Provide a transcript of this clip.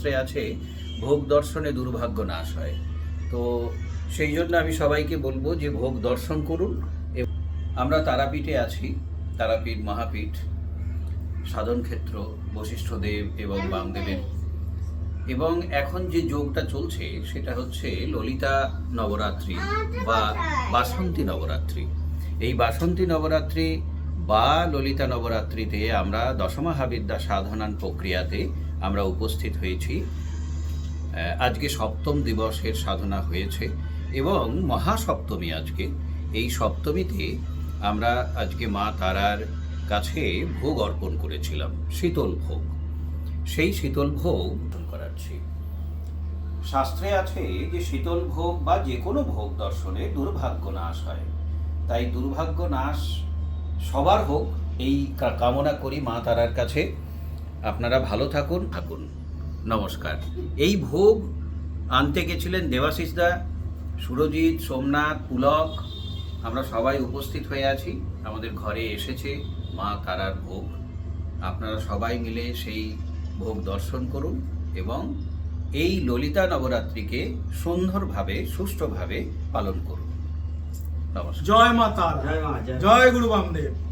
শাস্ত্রে আছে ভোগ দর্শনে দুর্ভাগ্য নাশ হয়। তো সেই জন্য আমি সবাইকে বলবো যে ভোগ দর্শন করুন। আমরা তারাপীঠে আছি, তারাপীঠ মহাপীঠ, সাধন ক্ষেত্র বশিষ্ঠদেব এবং বামদেবের। এবং এখন যে যোগটা চলছে সেটা হচ্ছে ললিতা নবরাত্রি বা বাসন্তী নবরাত্রি। এই বাসন্তী নবরাত্রি বা ললিতা নবরাত্রিতে আমরা দশমহাবিদ্যা সাধনান প্রক্রিয়াতে আমরা উপস্থিত হয়েছি। আজকে সপ্তম দিবসের সাধনা হয়েছে এবং মহাসপ্তমী আজকে। এই সপ্তমীতে আমরা আজকে মা তারার কাছে ভোগ অর্পণ করেছিলাম, শীতল ভোগ। সেই শীতল ভোগ করাচ্ছি। শাস্ত্রে আছে যে শীতল ভোগ বা যে কোনো ভোগ দর্শনে দুর্ভাগ্য নাশ হয়। তাই দুর্ভাগ্য নাশ সবার হোক এই কামনা করি মা তারার কাছে। আপনারা ভালো থাকুন। নমস্কার। এই ভোগ আনতে গেছিলেন দেবাশিসদা, সুরজিৎ, সোমনাথ, পুলক। আমরা সবাই উপস্থিত হয়ে আছি। আমাদের ঘরে এসেছে মা তারার ভোগ। আপনারা সবাই মিলে সেই ভোগ দর্শন করুন এবং এই ললিতা নবরাত্রিকে সুন্দরভাবে সুষ্ঠুভাবে পালন করুন। নমস্কার। জয় মা তারা, জয় গুরু বামদেব।